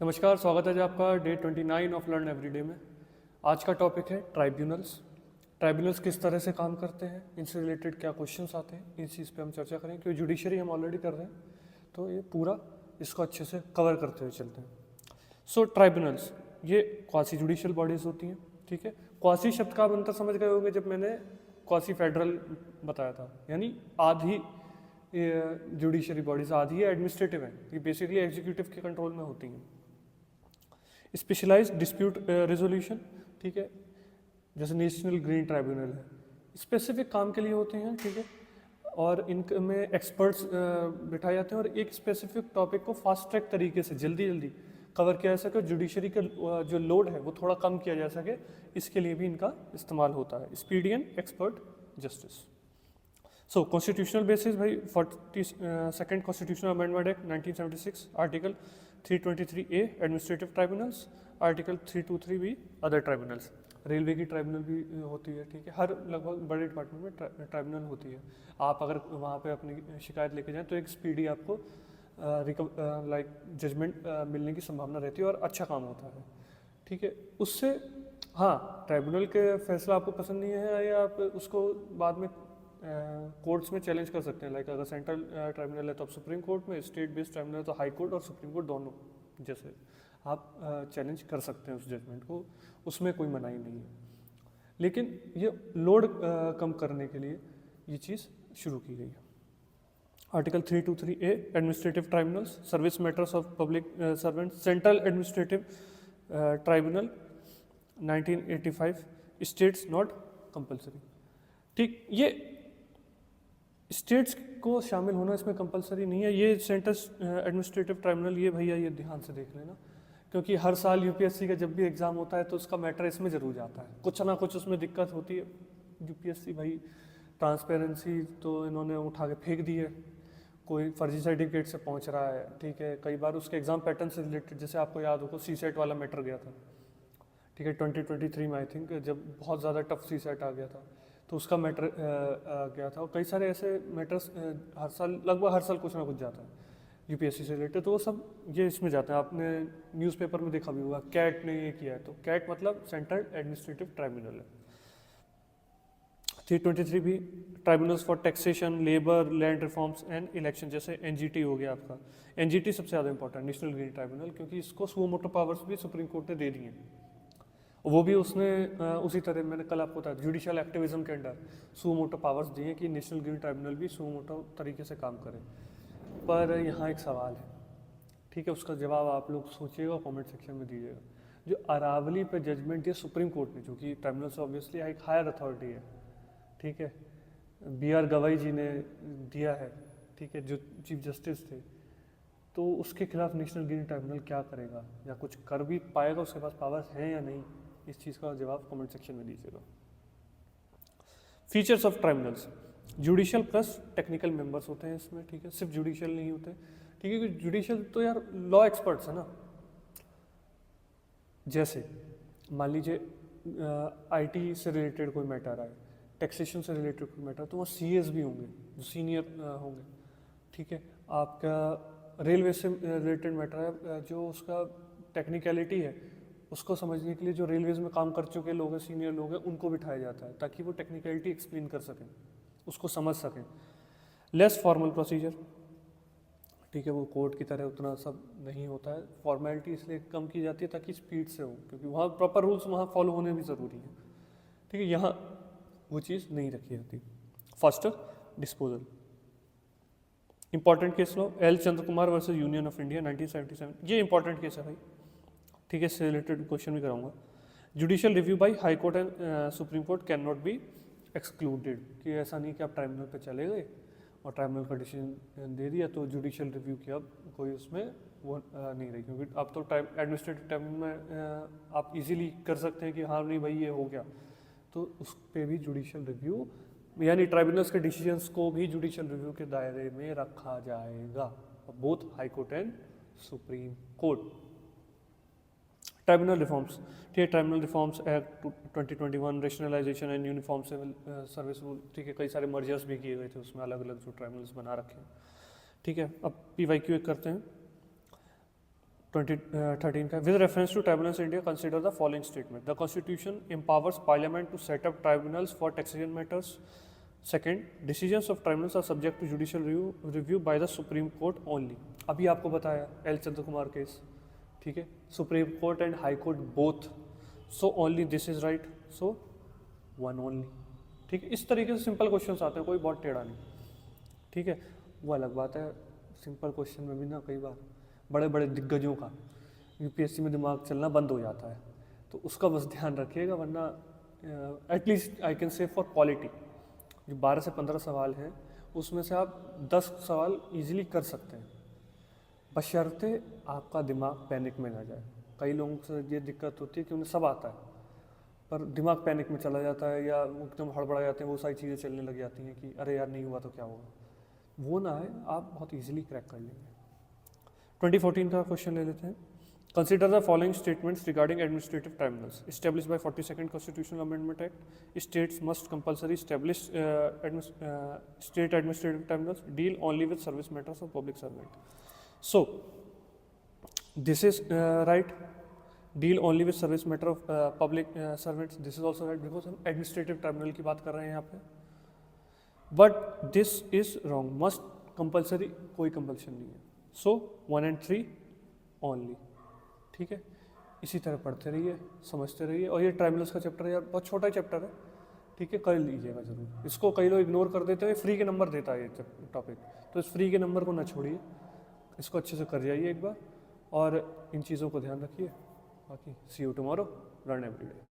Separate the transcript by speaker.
Speaker 1: नमस्कार, स्वागत है जी आपका डे 29 ऑफ लर्न एवरीडे में। आज का टॉपिक है ट्राइब्यूनल्स। ट्राइब्यूनल्स किस तरह से काम करते हैं, इनसे रिलेटेड क्या क्वेश्चंस आते हैं, इस चीज़ पे हम चर्चा करें। क्योंकि जुडिशरी हम ऑलरेडी कर रहे हैं तो ये पूरा इसको अच्छे से कवर करते हुए चलते हैं। सो ट्राइब्यूनल्स ये क्वासी जुडिशियल बॉडीज़ होती हैं, ठीक है। क्वासी शब्द का आप अंतर समझ गए होंगे जब मैंने क्वासी फेडरल बताया था, यानी आधी जुडिशरी बॉडीज आधी एडमिनिस्ट्रेटिव है, ये बेसिकली एग्जीक्यूटिव के कंट्रोल में होती हैं। स्पेशलाइज्ड डिस्प्यूट रेजोल्यूशन, ठीक है, जैसे नेशनल ग्रीन ट्राइब्यूनल है, स्पेसिफिक काम के लिए होते हैं, ठीक है। और इनमें एक्सपर्ट्स बिठाए जाते हैं और एक स्पेसिफिक टॉपिक को फास्ट ट्रैक तरीके से जल्दी जल्दी कवर किया जा सके, जुडिशरी का जो लोड है वो थोड़ा कम किया जा सके, इसके लिए भी इनका इस्तेमाल होता है। Speedy and expert justice. So constitutional basis भाई 42nd constitutional amendment act 1976, article 323A administrative tribunals, article 323B other tribunals. Railway की ट्राइब्यूनल भी होती है, ठीक है। हर लगभग बड़े डिपार्टमेंट में ट्राइब्यूनल होती है। आप अगर वहाँ पे अपनी शिकायत लेके जाएँ तो एक स्पीडी आपको लाइक जजमेंट मिलने की संभावना रहती है और अच्छा काम होता है, ठीक है। उससे हाँ, ट्राइब्यूनल के फैसला आपको पसंद नहीं है या आप उसको बाद में कोर्ट्स में चैलेंज कर सकते हैं। लाइक अगर सेंट्रल ट्राइब्यूनल है तो आप सुप्रीम कोर्ट में, स्टेट बेस्ड ट्राइब्यूनल है तो हाई कोर्ट और सुप्रीम कोर्ट दोनों जैसे आप चैलेंज कर सकते हैं उस जजमेंट को, उसमें कोई मनाही नहीं है। लेकिन ये लोड कम करने के लिए ये चीज़ शुरू की गई है। Article 323A administrative tribunals, service matters of public servant, central administrative tribunal 1985, states not compulsory, ठीक। ये स्टेट्स को शामिल होना इसमें कंपलसरी नहीं है। ये सेंट्रल एडमिनिस्ट्रेटिव ट्राइब्यूनल, ये भैया ये ध्यान से देख लेना, क्योंकि हर साल यूपीएससी का जब भी एग्ज़ाम होता है तो उसका मैटर इसमें ज़रूर जाता है, कुछ ना कुछ उसमें दिक्कत होती है। यूपीएससी भाई ट्रांसपेरेंसी तो इन्होंने उठा के फेंक दी है, कोई फर्जी सर्टिफिकेट से पहुंच रहा है, ठीक है। कई बार उसके एग्ज़ाम पैटर्न से रिलेटेड, जैसे आपको याद होगा सीसेट वाला मैटर गया था, ठीक है, 2023 में आई थिंक, जब बहुत ज़्यादा टफ सीसेट आ गया था तो उसका मैटर गया था। और कई सारे ऐसे मैटर्स हर साल, लगभग हर साल कुछ ना कुछ जाता है यूपीएससी से रिलेटेड, तो वो सब ये इसमें जाता है। आपने न्यूज़पेपर में देखा भी होगा, कैट ने ये किया है, तो कैट मतलब सेंट्रल एडमिनिस्ट्रेटिव ट्राइब्यूनल है। 323 भी tribunals for taxation, labour, land reforms and election, जैसे एनजीटी हो गया आपका। एनजीटी सबसे ज़्यादा इंपॉर्टेंट, नेशनल ग्रीन ट्राइब्यूनल, क्योंकि इसको सुओ मोटो पावर्स भी सुप्रीम कोर्ट ने दे दी हैं। वो भी उसने उसी तरह मैंने कल आपको बताया, जुडिशियल एक्टिविज्म के अंडर सुओ मोटो पावर्स दिए कि नेशनल ग्रीन ट्राइब्यूनल भी सुओ मोटो तरीके से काम करे। पर यहाँ एक सवाल है, ठीक है, उसका जवाब आप लोग सोचिएगा, कमेंट सेक्शन में दीजिएगा। जो अरावली पे जजमेंट दिया सुप्रीम कोर्ट ने, जो कि ट्राइब्यूनल से ऑब्वियसली एक हायर अथॉरिटी है, ठीक है, BR गवाई जी ने दिया है, ठीक है, जो चीफ जस्टिस थे, तो उसके खिलाफ नेशनल ग्रीन ट्राइब्यूनल क्या करेगा या कुछ कर भी पाएगा, उसके पास पावर्स हैं या नहीं, इस चीज़ का जवाब कमेंट सेक्शन में दीजिएगा। Features of tribunals, judicial plus technical members होते हैं इसमें, ठीक है, सिर्फ जुडिशियल नहीं होते, ठीक है। क्योंकि जुडिशियल तो यार लॉ एक्सपर्ट्स है ना, जैसे मान लीजिए आईटी से रिलेटेड कोई मैटर आए, टैक्सेशन से रिलेटेड कोई मैटर, तो वहाँ सीएस भी होंगे जो सीनियर होंगे, ठीक है। आपका रेलवे से रिलेटेड मैटर है, जो उसका टेक्निकलिटी है उसको समझने के लिए जो रेलवेज में काम कर चुके लोग हैं, सीनियर लोग हैं, उनको बिठाया जाता है ताकि वो टेक्निकलिटी एक्सप्लेन कर सकें, उसको समझ सकें। लेस फॉर्मल प्रोसीजर, ठीक है, वो कोर्ट की तरह उतना सब नहीं होता है, फॉर्मेलिटी इसलिए कम की जाती है ताकि स्पीड से हो, क्योंकि वहाँ प्रॉपर रूल्स वहाँ फॉलो होने भी ज़रूरी है, ठीक है। यहाँ वो चीज़ नहीं रखी जाती। Faster disposal, important case low, L Chandra Kumar versus union of India 1977, ये इंपॉर्टेंट केस है भाई, ठीक है, इससे रिलेटेड क्वेश्चन भी कराऊंगा। Judicial review by high court and supreme court can not be excluded, कि ऐसा नहीं कि आप ट्राइब्यूनल पे चले गए और ट्राइब्यूनल का डिसीजन दे दिया तो जुडिशियल रिव्यू की अब कोई उसमें वो नहीं रही, क्योंकि अब तो एडमिनिस्ट्रेटिव ट्राइब्यूनल में आप इजीली कर सकते हैं कि हाँ नहीं भाई ये हो गया, तो उस पर भी जुडिशियल रिव्यू, यानी ट्राइब्यूनल्स के डिसीजंस को भी जुडिशियल रिव्यू के दायरे में रखा जाएगा, both high court and supreme court. Tribunal reforms, ठीक है, tribunal reforms act 2021, rationalisation and uniform civil service rule, ठीक है, कई सारे मर्जर्स भी किए गए थे उसमें, अलग अलग जो ट्राइब्यूनल्स बना रखे हैं, ठीक है। अब PYQ करते हैं। 2013 का, with reference to tribunals India consider the following statement, the constitution empowers parliament to set up tribunals for taxation matters. Second, decisions of tribunals are subject to judicial review by the supreme court only. अभी आपको बताया L Chandra Kumar case, ठीक है, supreme court and high court both, so only this is right, so one only. ठीक है, इस तरीके से सिंपल क्वेश्चंस आते हैं, कोई बहुत टेढ़ा नहीं. ठीक है, वो अलग बात है, सिंपल क्वेश्चन में भी ना कई बार बड़े बड़े दिग्गजों का यूपीएससी में दिमाग चलना बंद हो जाता है, तो उसका बस ध्यान रखिएगा, वरना at least I can say for polity जो 12 से 15 सवाल हैं उसमें से आप 10 सवाल इजीली कर सकते हैं, बशर्ते आपका दिमाग पैनिक में ना जाए. कई लोगों से ये दिक्कत होती है कि उन्हें सब आता है पर दिमाग पैनिक में चला जाता है या एकदम हड़बड़ा जाते हैं, वो सारी चीज़ें चलने लग जाती हैं कि अरे यार नहीं हुआ तो क्या होगा. वो ना है, आप बहुत इजीली क्रैक कर लेंगे. 2014 का क्वेश्चन ले लेते हैं. Consider the following statements regarding administrative tribunals establish by 42nd constitutional amendment act. States must compulsory establish state administrative tribunals deal only with service matters of public servant. So this is right, deal only with service matter of public servants, this is also right because हम administrative tribunal की बात कर रहे हैं यहाँ पे. But this is wrong, must compulsory कोई compulsion नहीं है. सो 1 and 3 ओनली. ठीक है, इसी तरह पढ़ते रहिए, समझते रहिए. और ये ट्राइब्यूनल्स का चैप्टर यार बहुत छोटा चैप्टर है, ठीक है, कर लीजिएगा जरूर. इसको कई लोग इग्नोर कर देते हैं, फ्री के नंबर देता है ये टॉपिक, तो इस फ्री के नंबर को ना छोड़िए, इसको अच्छे से कर जाइए एक बार और इन चीज़ों को ध्यान रखिए. बाकी सी यू टुमारो, लर्न एवरीडे.